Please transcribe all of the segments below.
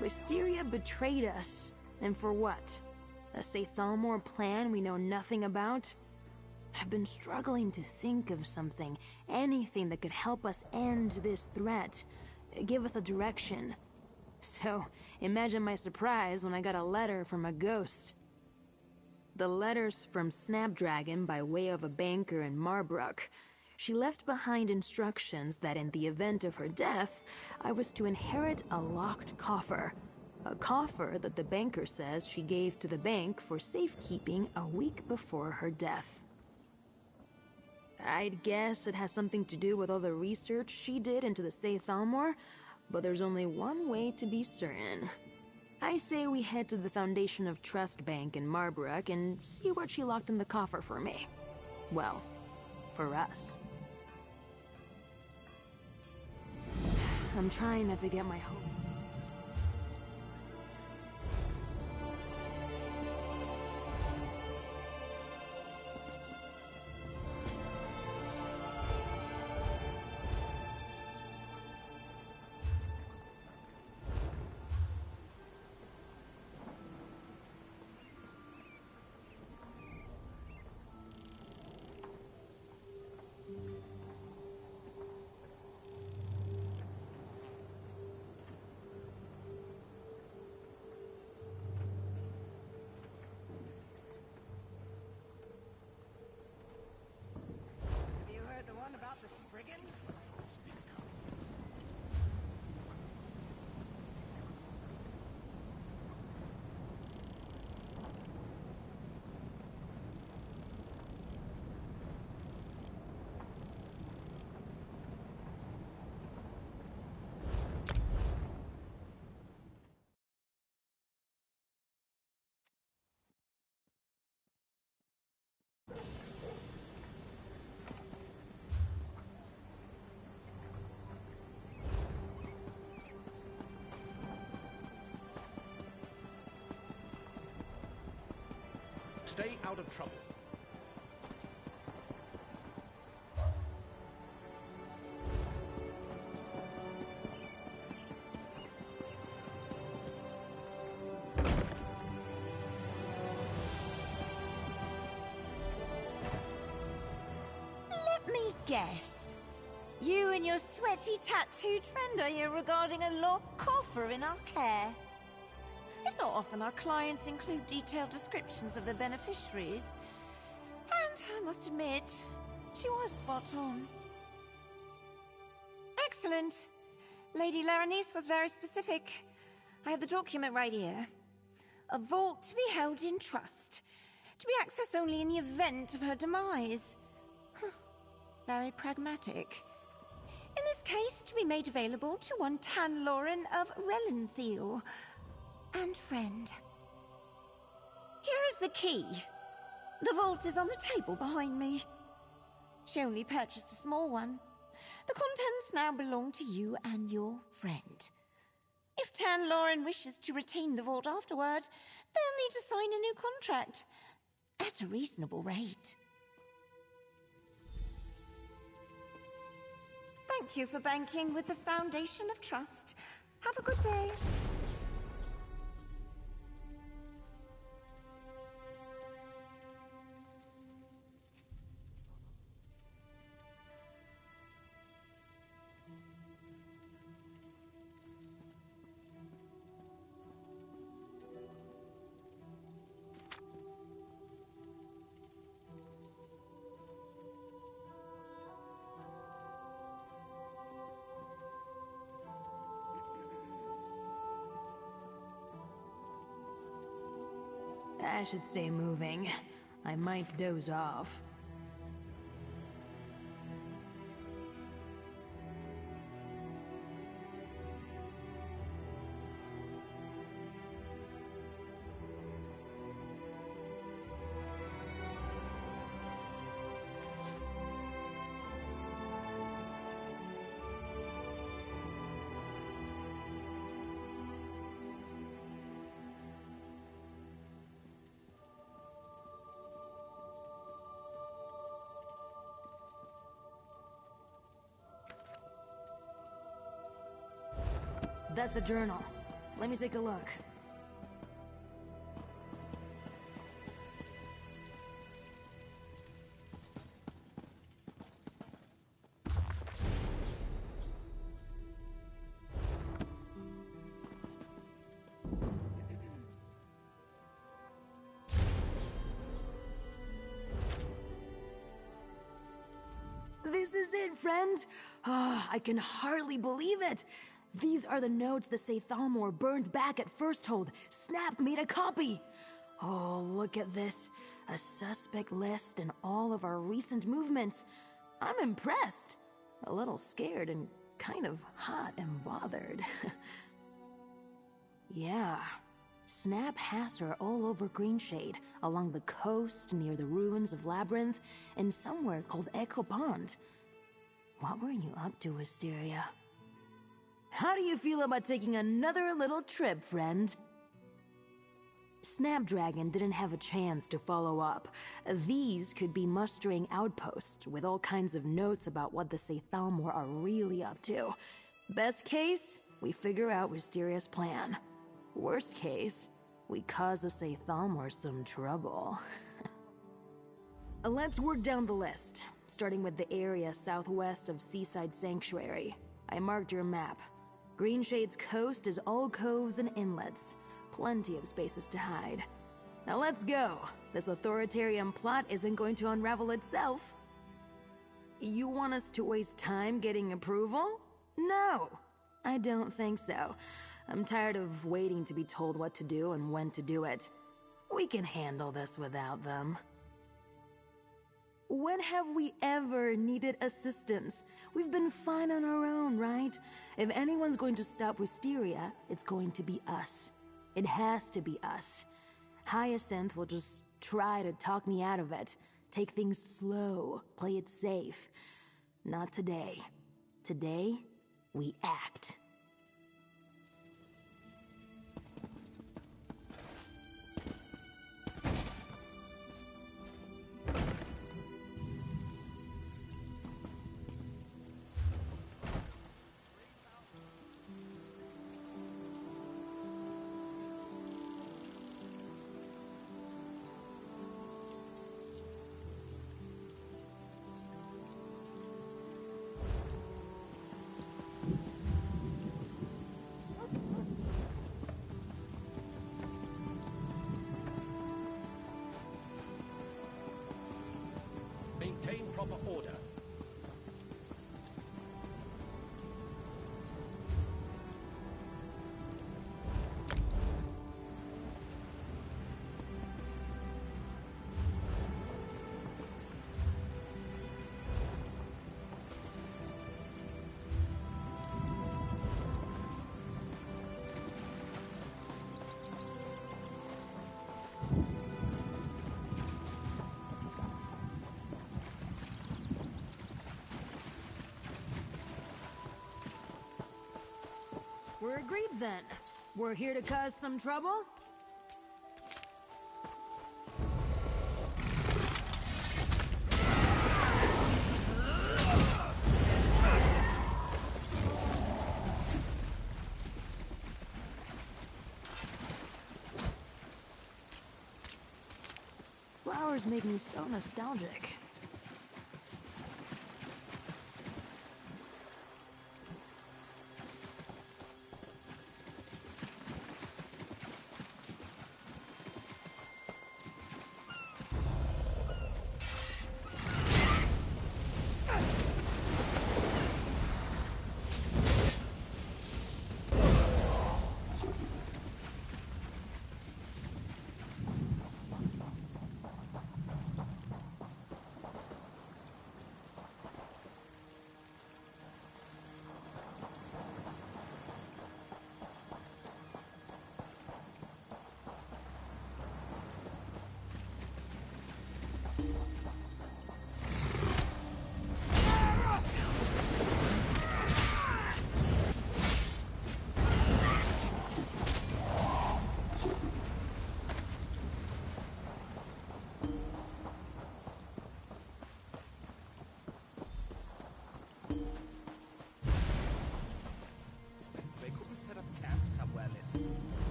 Wisteria betrayed us. And for what? A Sathalmor plan we know nothing about? I've been struggling to think of something, anything that could help us end this threat, give us a direction. So, imagine my surprise when I got a letter from a ghost. The letter's from Snapdragon by way of a banker in Marbrook. She left behind instructions that in the event of her death, I was to inherit a locked coffer. A coffer that the banker says she gave to the bank for safekeeping a week before her death. I'd guess it has something to do with all the research she did into the Sathalmor, but there's only one way to be certain. I say we head to the Foundation of Trust Bank in Marbrook and see what she locked in the coffer for me. Well, for us. I'm trying not to get my hope. Stay out of trouble. Let me guess. You and your sweaty tattooed friend are here regarding a locked coffer in our care. It's not often our clients include detailed descriptions of the beneficiaries. And I must admit, she was spot on. Excellent. Lady Laranice was very specific. I have the document right here. A vault to be held in trust. To be accessed only in the event of her demise. Very pragmatic. In this case, to be made available to one Tan Lauren of Relenthiel. And friend. Here is the key. The vault is on the table behind me. She only purchased a small one. The contents now belong to you and your friend. If Tan Lauren wishes to retain the vault afterward, they'll need to sign a new contract. At a reasonable rate. Thank you for banking with the Foundation of Trust. Have a good day. I should stay moving. I might doze off. That's a journal. Let me take a look. This is it, friend! Ah, I can hardly believe it! These are the notes the Thalmor burned back at First Hold. Snap made a copy! Oh, look at this. A suspect list and all of our recent movements. I'm impressed. A little scared and kind of hot and bothered. Yeah. Snap has her all over Greenshade, along the coast, near the ruins of Labyrinth, and somewhere called Echo Pond. What were you up to, Wisteria? How do you feel about taking another little trip, friend? Snapdragon didn't have a chance to follow up. These could be mustering outposts with all kinds of notes about what the Thalmor are really up to. Best case, we figure out Wisteria's plan. Worst case, we cause the Thalmor some trouble. Let's work down the list, starting with the area southwest of Seaside Sanctuary. I marked your map. Greenshade's coast is all coves and inlets. Plenty of spaces to hide. Now let's go. This authoritarian plot isn't going to unravel itself. You want us to waste time getting approval? No, I don't think so. I'm tired of waiting to be told what to do and when to do it. We can handle this without them. When have we ever needed assistance? We've been fine on our own, right? If anyone's going to stop Wisteria, it's going to be us. It has to be us. Hyacinth will just try to talk me out of it. Take things slow, play it safe. Not today. Today, we act. Maintain proper order. We're agreed then. We're here to cause some trouble? Flowers make me so nostalgic.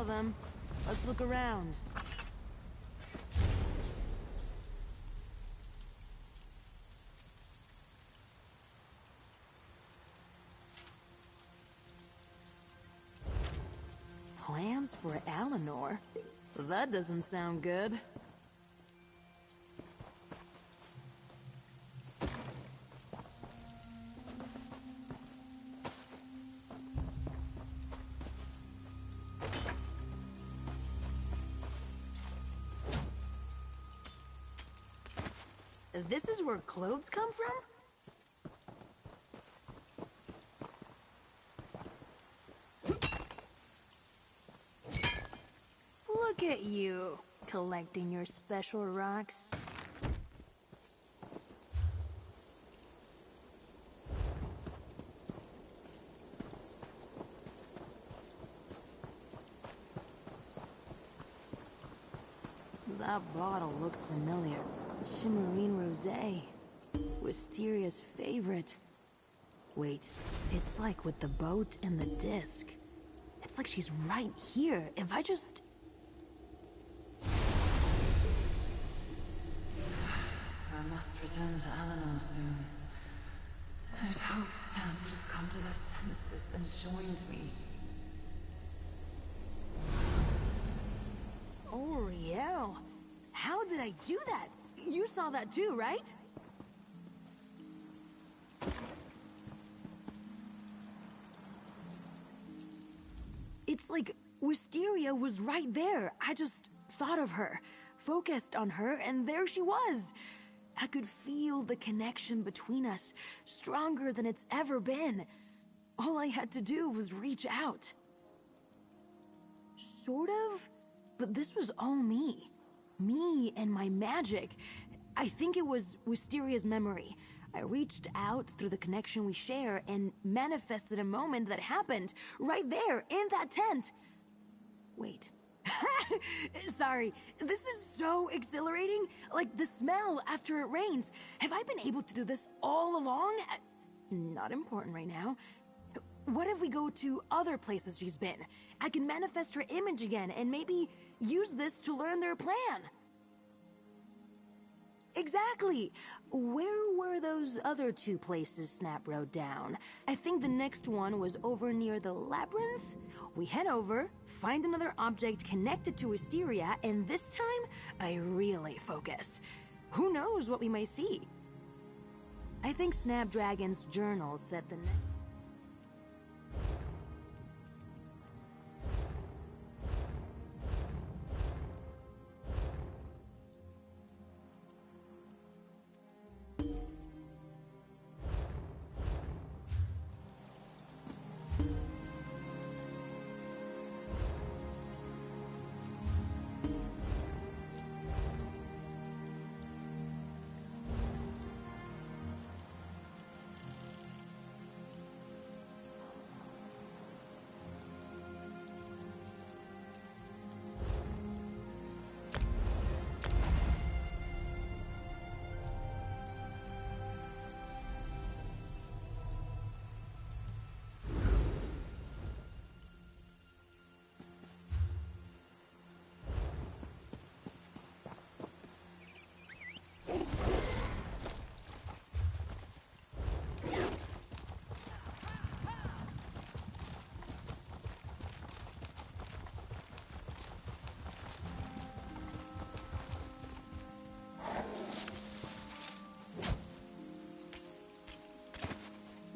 of them. Let's look around. Plans for Eleanor? That doesn't sound good. This is where clothes come from? Look at you, collecting your special rocks. That bottle looks familiar. Shimmerine Rosé. Wisteria's favorite. Wait, it's like with the boat and the disc. It's like she's right here. If I just... I must return to Eleanor soon. I'd hoped Tam would have come to their senses and joined me. Oh, Riel. How did I do that? You saw that too, right? It's like Wisteria was right there. I just thought of her, focused on her, and there she was. I could feel the connection between us, stronger than it's ever been. All I had to do was reach out. Sort of, but this was all me. Me and my magic. I think it was Wisteria's memory. I reached out through the connection we share and manifested a moment that happened right there in that tent. Wait. Sorry, this is so exhilarating. Like the smell after it rains. Have I been able to do this all along? Not important right now. What if we go to other places she's been? I can manifest her image again and maybe use this to learn their plan. Exactly! Where were those other two places Snap wrote down? I think the next one was over near the labyrinth? We head over, find another object connected to Wisteria, and this time, I really focus. Who knows what we might see? I think Snapdragon's journal said the next...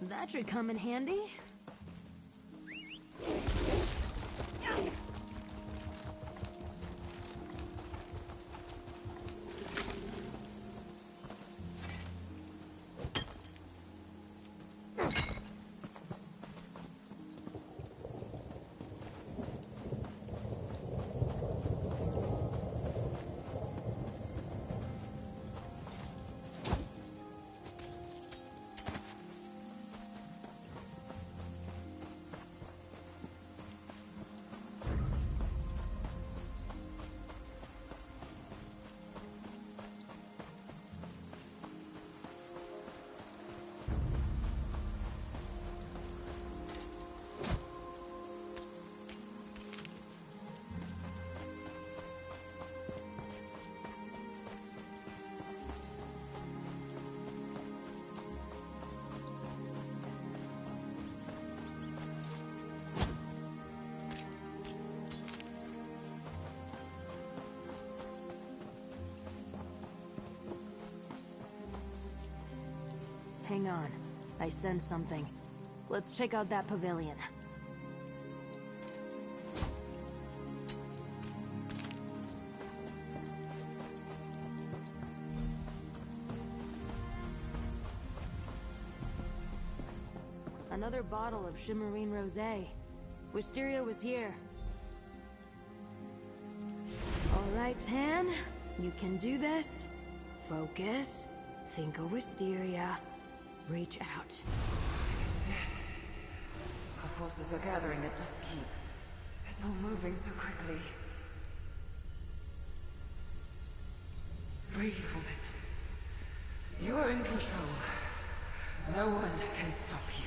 That should come in handy. Hang on. I sense something. Let's check out that pavilion. Another bottle of Shimmerine Rosé. Wisteria was here. Alright, Tan. You can do this. Focus. Think of Wisteria. Reach out. Our forces are gathering at Dusk Keep. It's all moving so quickly. Breathe, woman. You are in control. No one can stop you.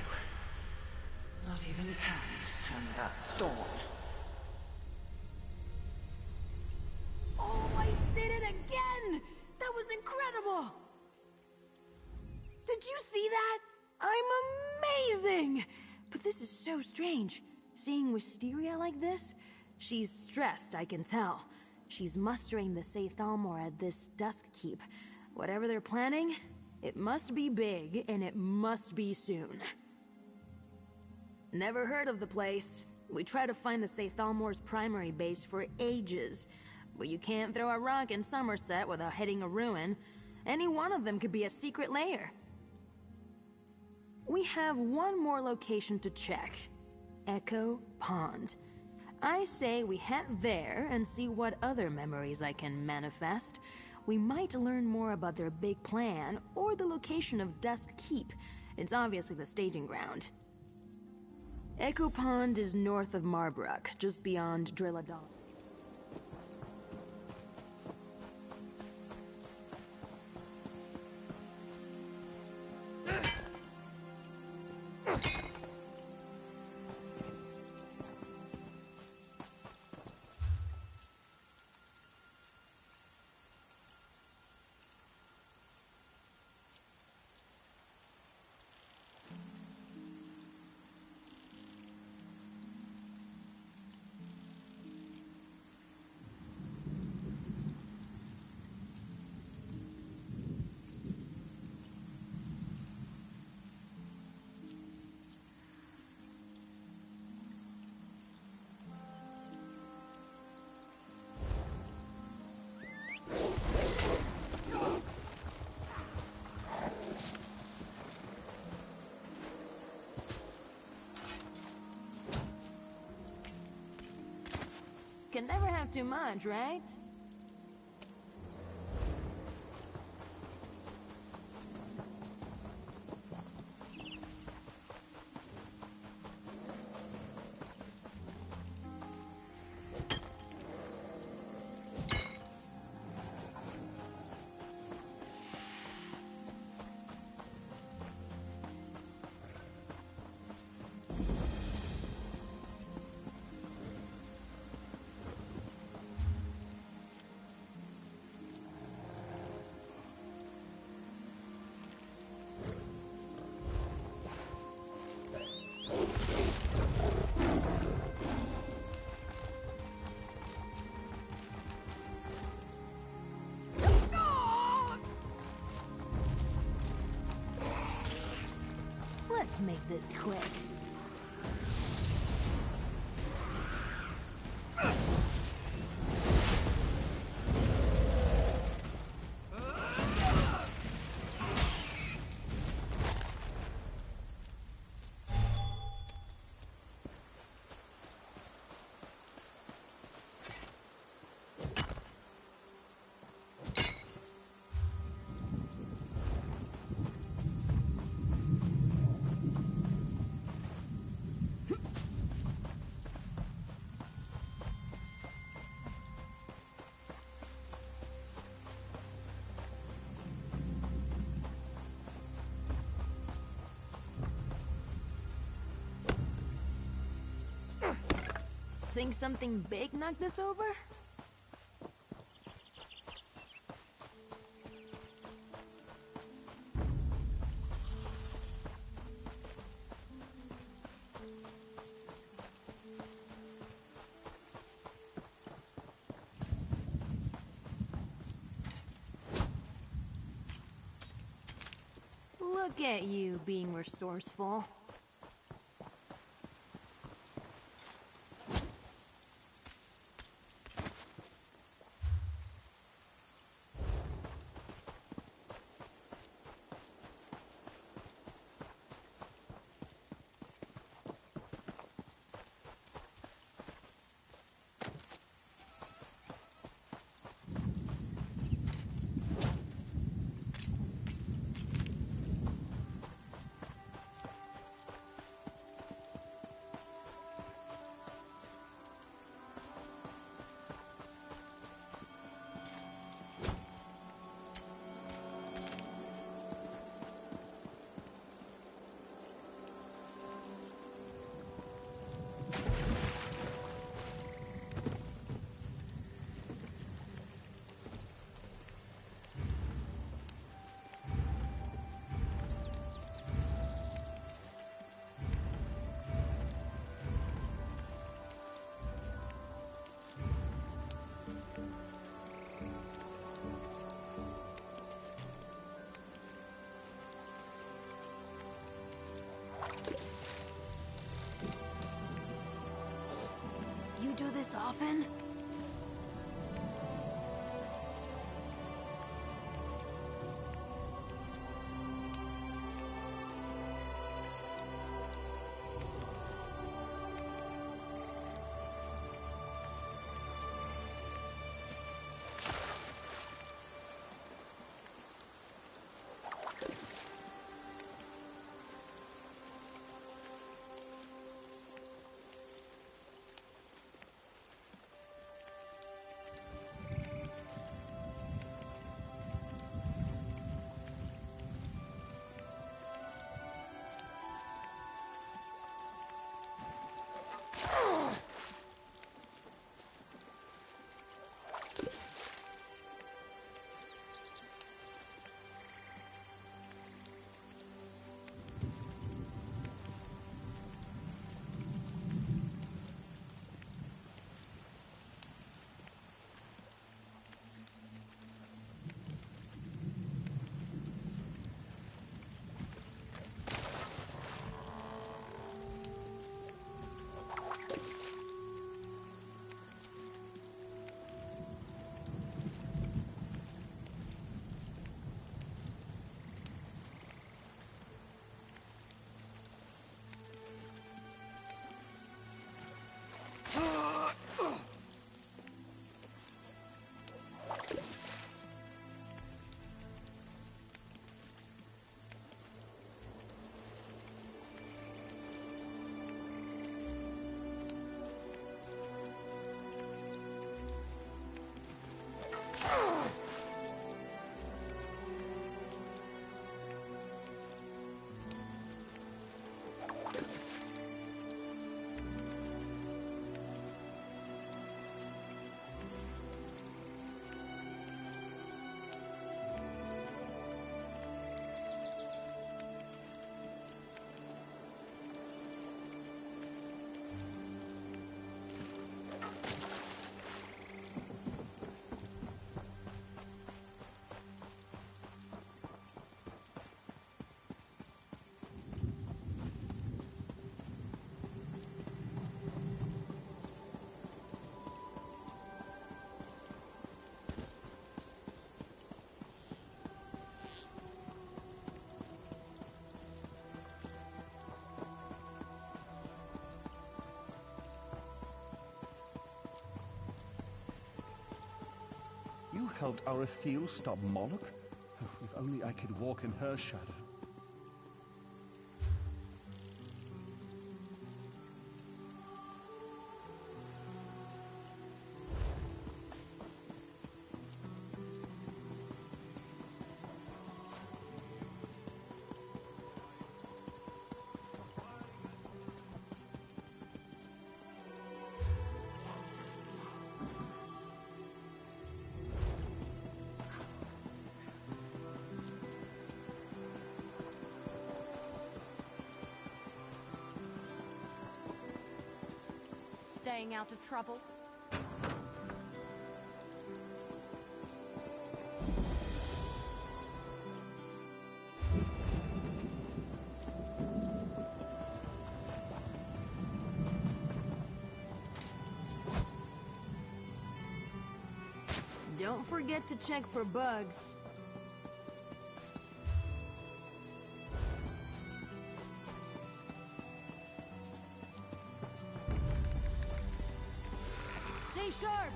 Not even Tan and that Dawn. Oh, I did it again! That was incredible! Did you see that? I'm amazing! But this is so strange. Seeing Wisteria like this? She's stressed, I can tell. She's mustering the Saythalmor at this Dusk Keep. Whatever they're planning, it must be big, and it must be soon. Never heard of the place. We tried to find the Saythalmor's primary base for ages. But you can't throw a rock in Somerset without hitting a ruin. Any one of them could be a secret lair. We have one more location to check. Echo Pond. I say we head there and see what other memories I can manifest. We might learn more about their big plan or the location of Dusk Keep. It's obviously the staging ground. Echo Pond is north of Marbrook, just beyond Drilladon. Can never have too much, right? Let's make this quick. Think something big knocked this over? Look at you being resourceful. You do this often? You helped Arathiel stop Moloch? Oh, if only I could walk in her shadow. Staying out of trouble? forget to check for bugs. Stay sharp!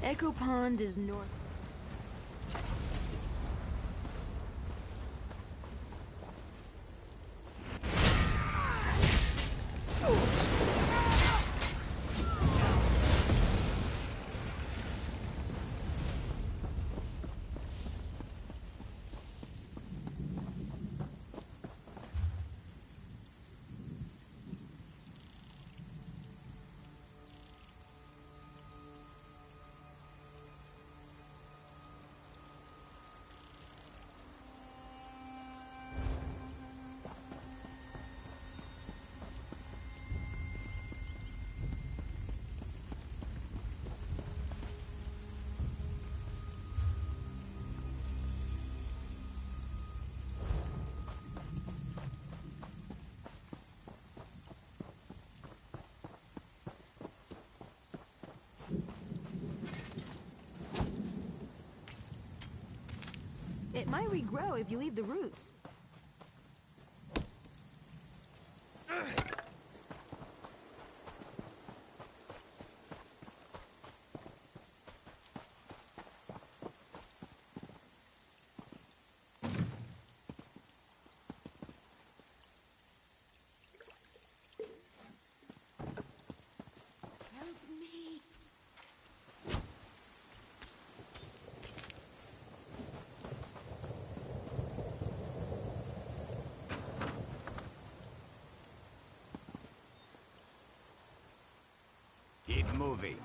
Echo Pond is north. It might regrow if you leave the roots. Keep moving.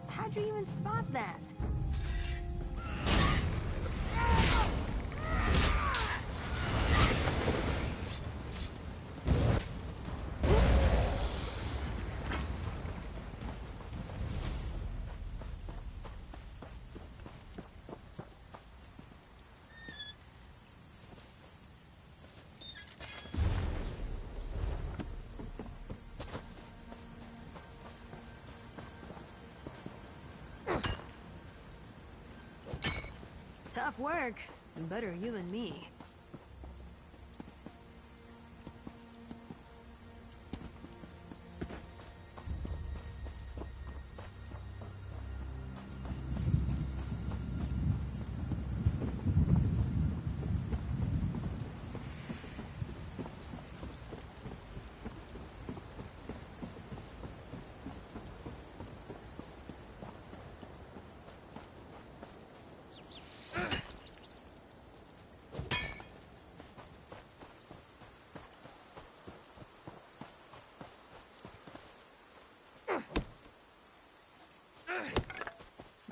How'd you even spot that? Tough work. Better you than me.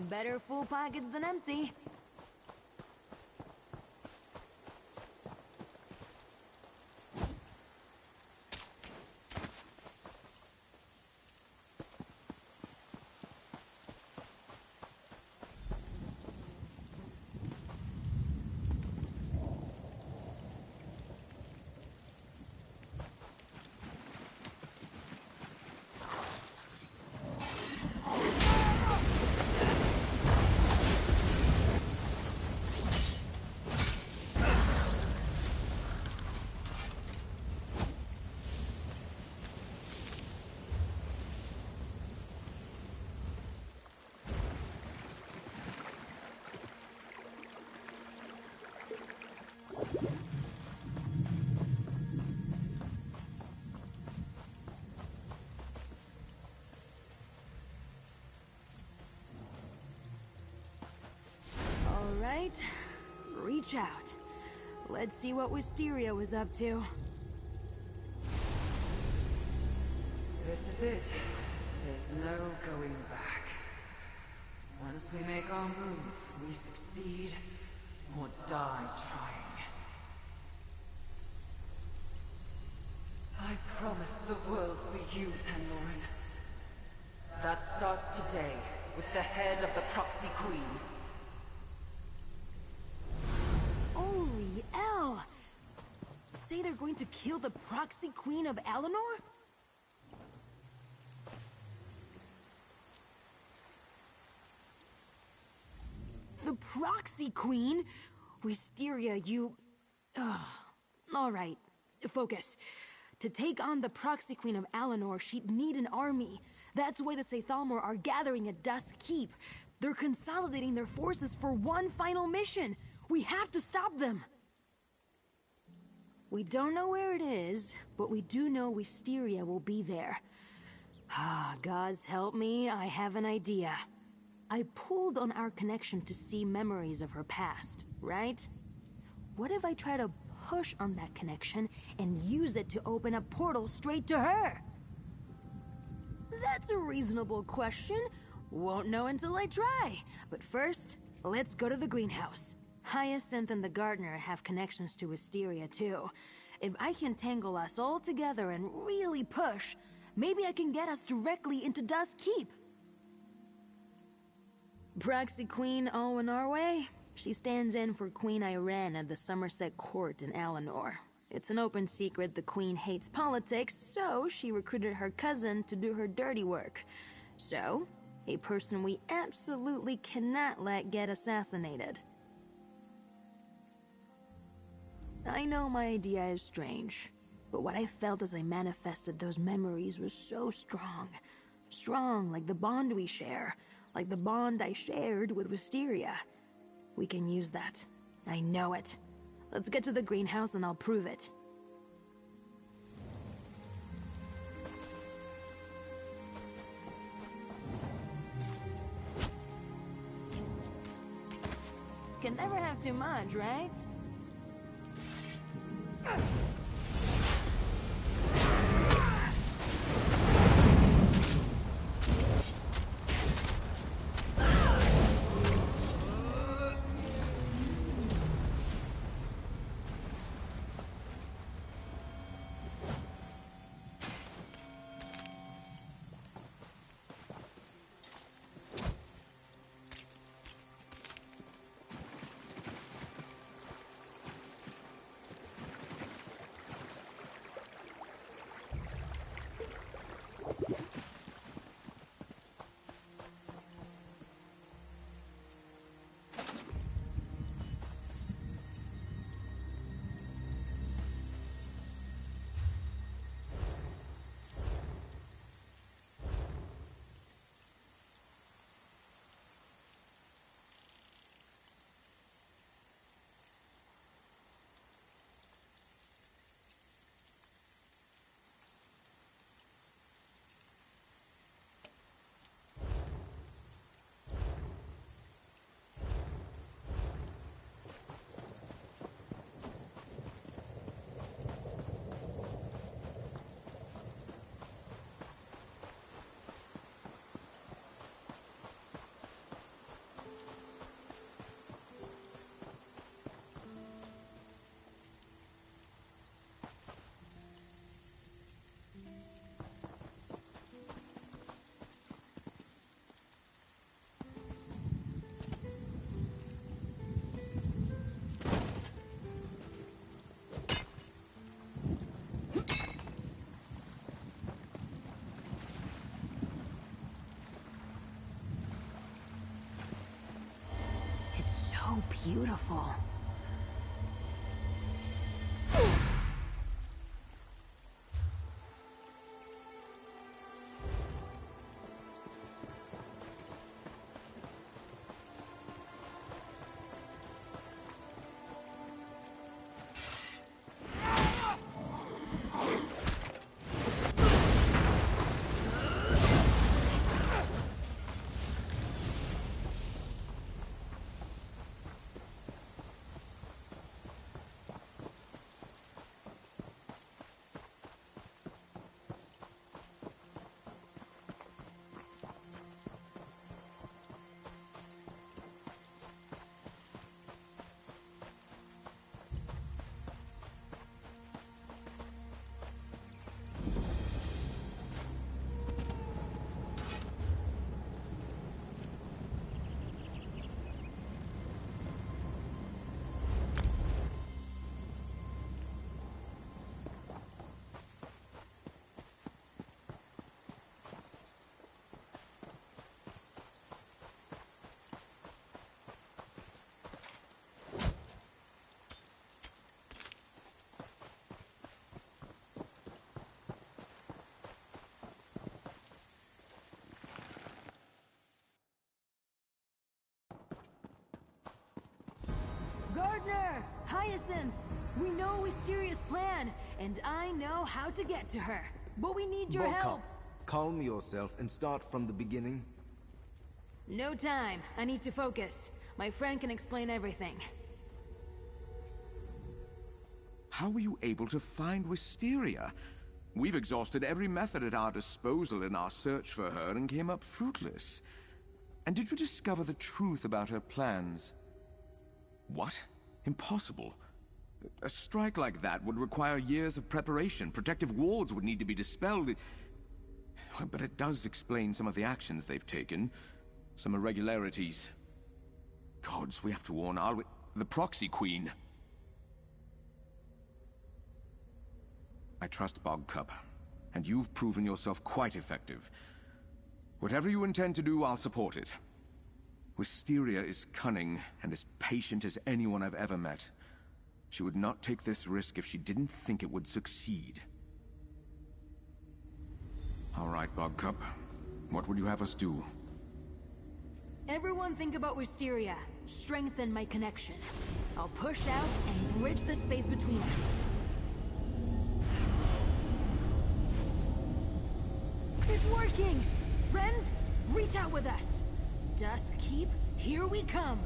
Better full pockets than empty. right. Reach out. Let's see what Wisteria was up to. This is it. There's no going back. Once we make our move, we succeed or die trying. I promise the world for you, Tanloran. That starts today with the head of the Proxy Queen. Holy hell! Say they're going to kill the Proxy Queen of Alinor? The Proxy Queen? Wisteria, you... Alright, focus. To take on the Proxy Queen of Alinor, she'd need an army. That's why the Seithalmor are gathering at Dusk Keep. They're consolidating their forces for one final mission. We have to stop them. We don't know where it is, but we do know Wisteria will be there. Ah, gods help me, I have an idea. I pulled on our connection to see memories of her past, right? What if I try to push on that connection and use it to open a portal straight to her? That's a reasonable question. Won't know until I try. But first, let's go to the greenhouse. Hyacinth and the gardener have connections to Wisteria too. If I can tangle us all together and really push, maybe I can get us directly into Dusk Keep. Proxy Queen all in our way? She stands in for Queen Iren at the Somerset Court in Alinor. It's an open secret the Queen hates politics, so she recruited her cousin to do her dirty work. So, a person we absolutely cannot let get assassinated. I know my idea is strange, but what I felt as I manifested those memories was so strong. Strong like the bond we share, like the bond I shared with Wisteria. We can use that. I know it. Let's get to the greenhouse and I'll prove it. Can never have too much, right? So beautiful. Hyacinth! We know Wisteria's plan, and I know how to get to her. But we need your help! Calm yourself and start from the beginning. No time. I need to focus. My friend can explain everything. How were you able to find Wisteria? We've exhausted every method at our disposal in our search for her and came up fruitless. And did you discover the truth about her plans? What? Impossible. A strike like that would require years of preparation. Protective walls would need to be dispelled. But it does explain some of the actions they've taken. Some irregularities. Gods, we have to warn the Proxy Queen. I trust Bogcup, and you've proven yourself quite effective. Whatever you intend to do, I'll support it. Wisteria is cunning and as patient as anyone I've ever met. She would not take this risk if she didn't think it would succeed. All right, Bogcup. What would you have us do? Everyone think about Wisteria. Strengthen my connection. I'll push out and bridge the space between us. It's working! Friend, reach out with us. Dusk Keep, here we come.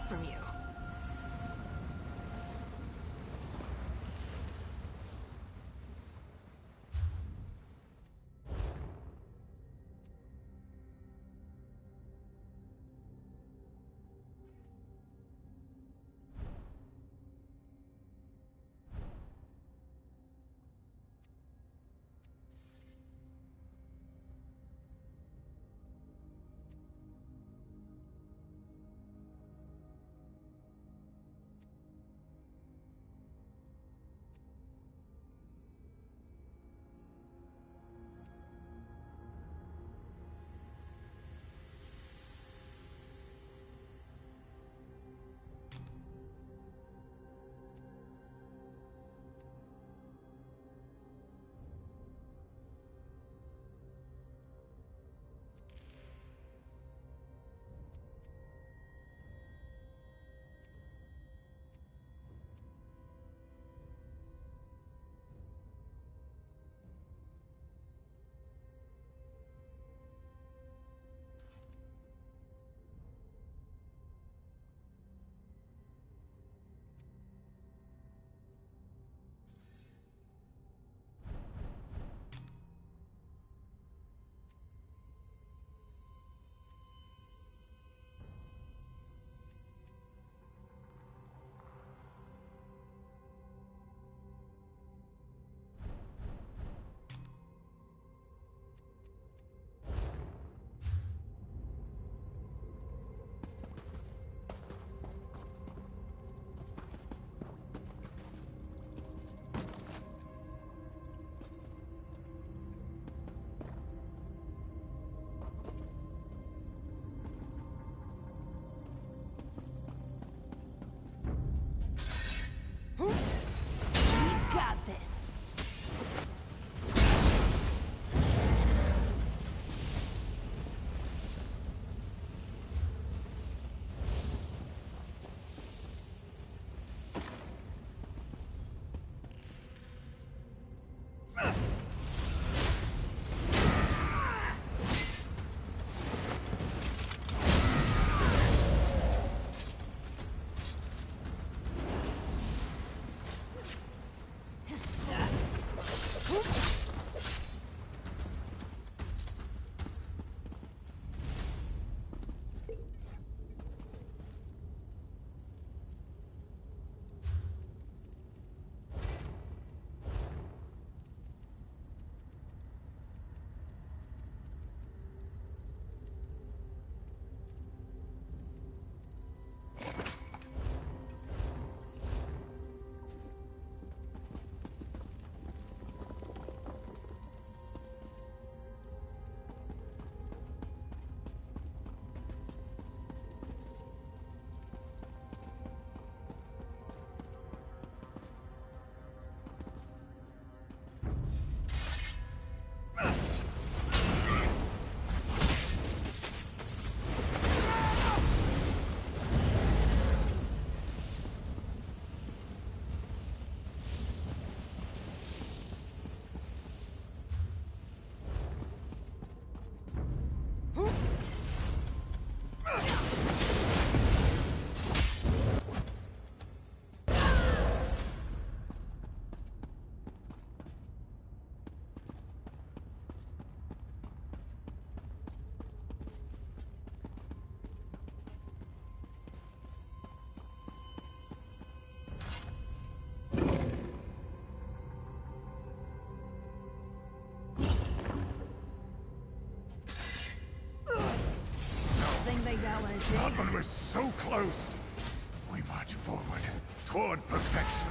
From you. Ah, but we're so close. We march forward toward perfection.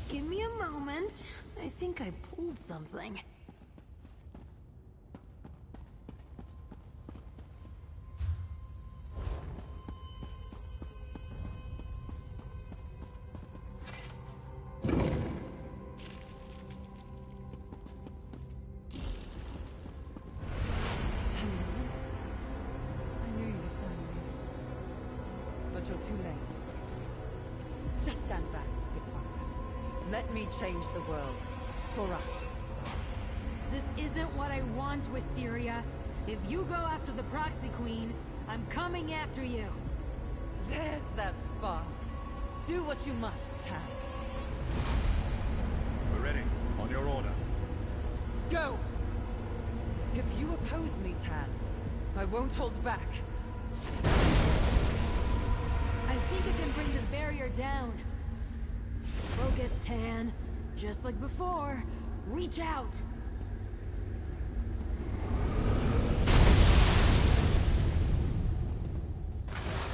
Give me a moment. I think I pulled something. I knew you'd find me. But you're too late. Just stand back, Spitfire. Let me change the world. For us. This isn't what I want, Wisteria. If you go after the Proxy Queen, I'm coming after you. There's that spark. Do what you must, Tan. We're ready. On your order. Go! If you oppose me, Tan, I won't hold back. I think I can bring this barrier down. Focus, Tan. Just like before. Reach out.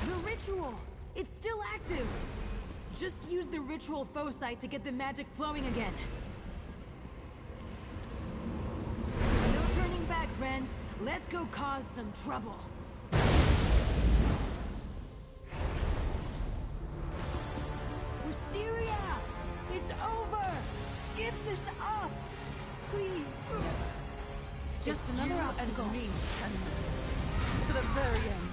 The ritual! It's still active! Just use the ritual foci to get the magic flowing again. No turning back, friend. Let's go cause some trouble. Wisteria! It's over! Give this up! Please! Just another obstacle. And me, Tan. To the very end.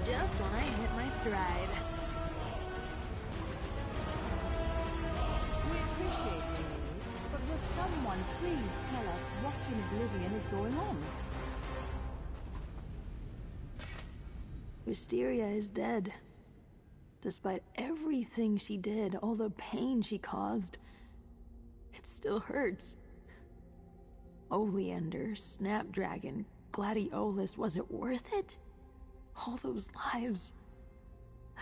Just when I hit my stride. We appreciate you, but will someone please tell us what in Oblivion is going on? Wisteria is dead. Despite everything she did, all the pain she caused, it still hurts. Oleander, Snapdragon, Gladiolus, was it worth it? All those lives.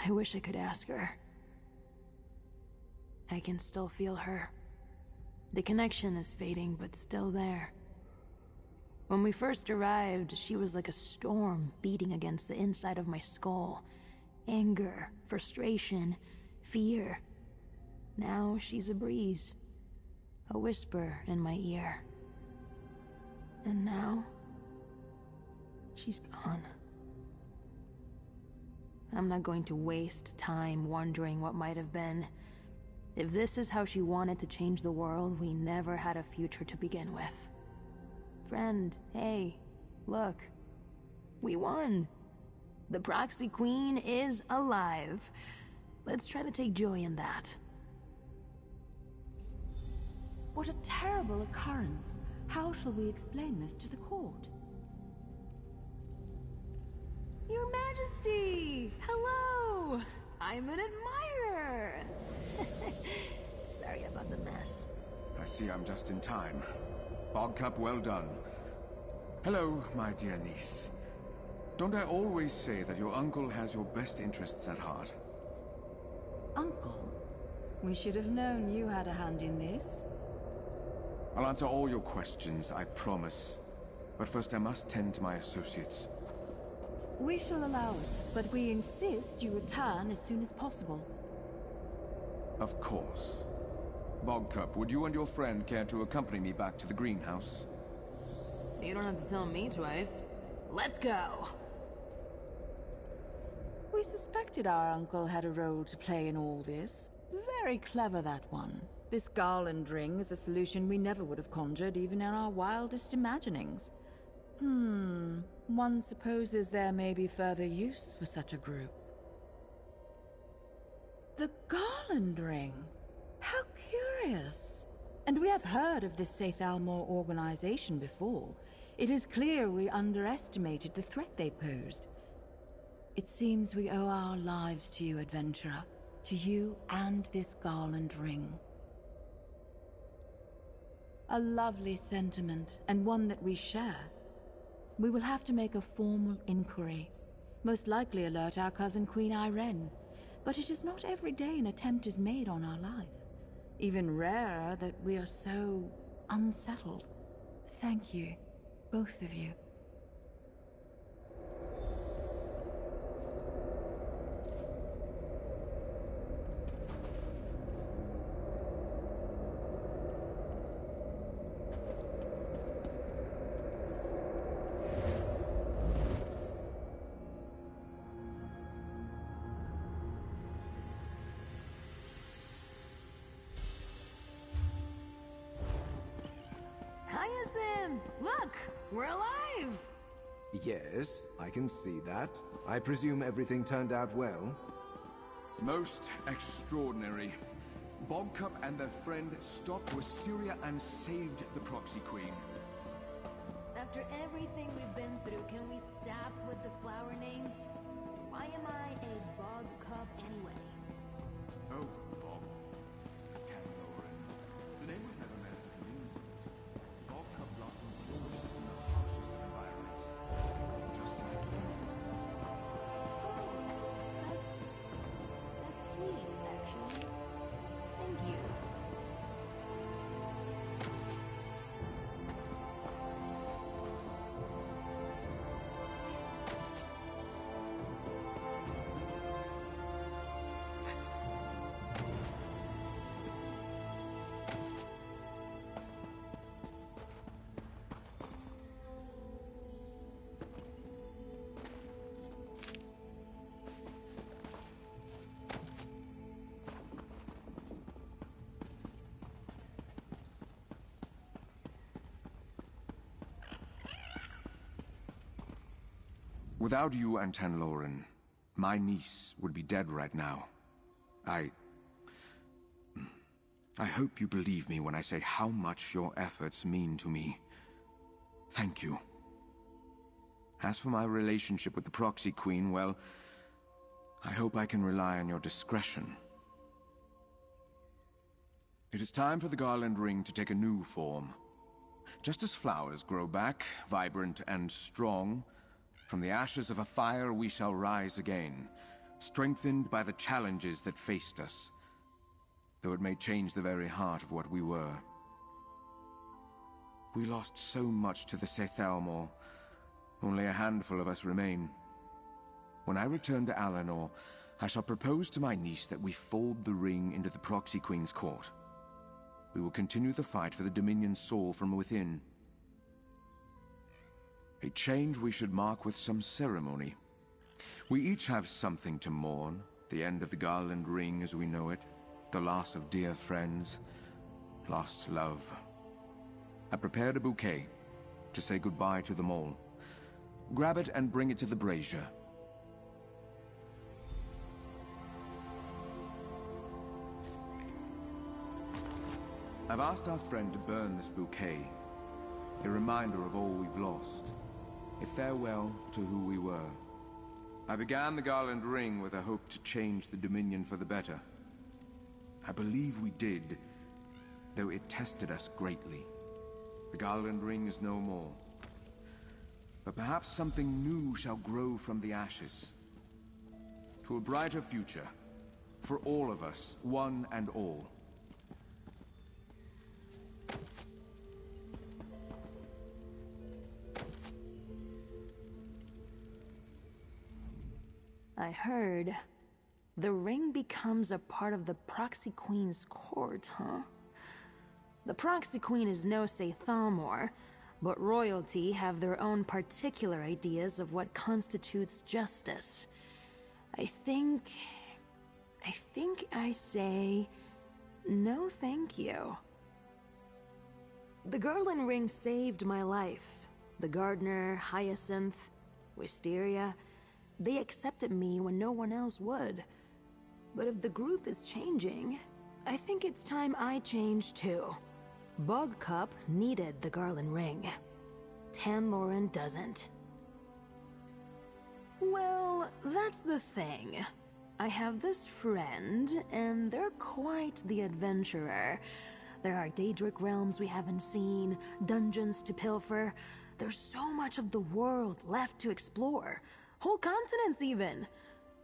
I wish I could ask her. I can still feel her. The connection is fading, but still there. When we first arrived, she was like a storm beating against the inside of my skull. Anger, frustration, fear. Now she's a breeze. A whisper in my ear. And now, she's gone. I'm not going to waste time wondering what might have been. If this is how she wanted to change the world, we never had a future to begin with. Friend, hey, look. We won. The Proxy Queen is alive. Let's try to take joy in that. What a terrible occurrence. How shall we explain this to the court? Majesty! Hello! I'm an admirer! Sorry about the mess. I see I'm just in time. Bogcup, well done. Hello, my dear niece. Don't I always say that your uncle has your best interests at heart? Uncle? We should have known you had a hand in this. I'll answer all your questions, I promise. But first I must tend to my associates. We shall allow it, but we insist you return as soon as possible. Of course. Bogcup, would you and your friend care to accompany me back to the greenhouse? You don't have to tell me twice. Let's go! We suspected our uncle had a role to play in all this. Very clever, that one. This garland ring is a solution we never would have conjured even in our wildest imaginings. One supposes there may be further use for such a group. The garland ring! How curious! And we have heard of this Sathalmor organization before. It is clear we underestimated the threat they posed. It seems we owe our lives to you, adventurer. To you and this garland ring. A lovely sentiment, and one that we share. We will have to make a formal inquiry. Most likely alert our cousin Queen Irene. But it is not every day an attempt is made on our life. Even rarer that we are so unsettled. Thank you, both of you. Look! We're alive! Yes, I can see that. I presume everything turned out well? Most extraordinary. Bogcup and their friend stopped Wisteria and saved the Proxy Queen. After everything we've been through, can we stop with the flower names? Why am I a Bogcup anyway? Oh, Bob. Pantano. The name was never meant as an insult. Bogcup blossoms flourishes in the harshest of environments. Just like you. Oh, that's sweet, actually. Thank you. Without you and Tanloran, my niece would be dead right now. I hope you believe me when I say how much your efforts mean to me. Thank you. As for my relationship with the Proxy Queen, well, I hope I can rely on your discretion. It is time for the Garland Ring to take a new form. Just as flowers grow back, vibrant and strong, from the ashes of a fire we shall rise again, strengthened by the challenges that faced us, though it may change the very heart of what we were. We lost so much to the Sathalmor. Only a handful of us remain. When I return to Alinor, I shall propose to my niece that we fold the ring into the Proxy Queen's court. We will continue the fight for the Dominion's soul from within. A change we should mark with some ceremony. We each have something to mourn. The end of the Garland Ring as we know it. The loss of dear friends. Lost love. I prepared a bouquet to say goodbye to them all. Grab it and bring it to the brazier. I've asked our friend to burn this bouquet. A reminder of all we've lost. A farewell to who we were. I began the Garland Ring with a hope to change the Dominion for the better. I believe we did, though it tested us greatly. The Garland Ring is no more. But perhaps something new shall grow from the ashes. To a brighter future, for all of us, one and all. I heard the ring becomes a part of the Proxy Queen's court, huh? The Proxy Queen is no Say Thalmor, but royalty have their own particular ideas of what constitutes justice. I think I say no thank you. The Garland Ring saved my life. The Gardener, Hyacinth, Wisteria, they accepted me when no one else would. But if the group is changing, I think it's time I change too. Bogcup needed the Garland Ring. Tanloran doesn't. Well, that's the thing. I have this friend, and they're quite the adventurer. There are Daedric realms we haven't seen, dungeons to pilfer. There's so much of the world left to explore. Whole continents even.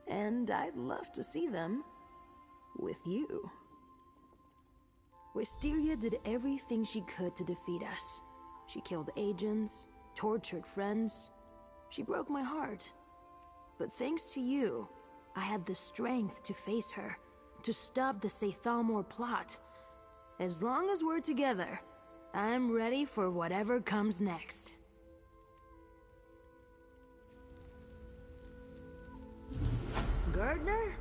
And I'd love to see them with you. Wisteria did everything she could to defeat us. She killed agents, tortured friends. She broke my heart. But thanks to you, I had the strength to face her, to stop the Say Thalmor plot. As long as we're together, I'm ready for whatever comes next. Gardener,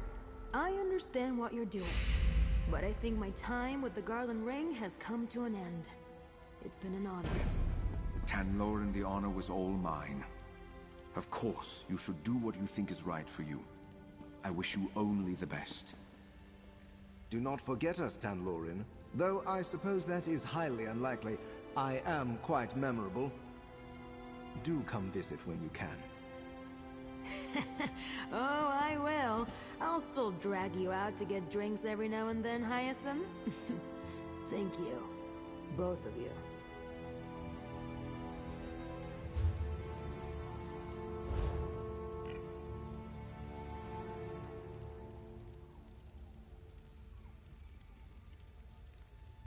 I understand what you're doing, but I think my time with the Garland Ring has come to an end. It's been an honor. Tanloran, the honor was all mine. Of course, you should do what you think is right for you. I wish you only the best. Do not forget us, Tanlorin. Though I suppose that is highly unlikely. I am quite memorable. Do come visit when you can. Oh, I will. I'll still drag you out to get drinks every now and then, Hyacinth. Thank you. Both of you.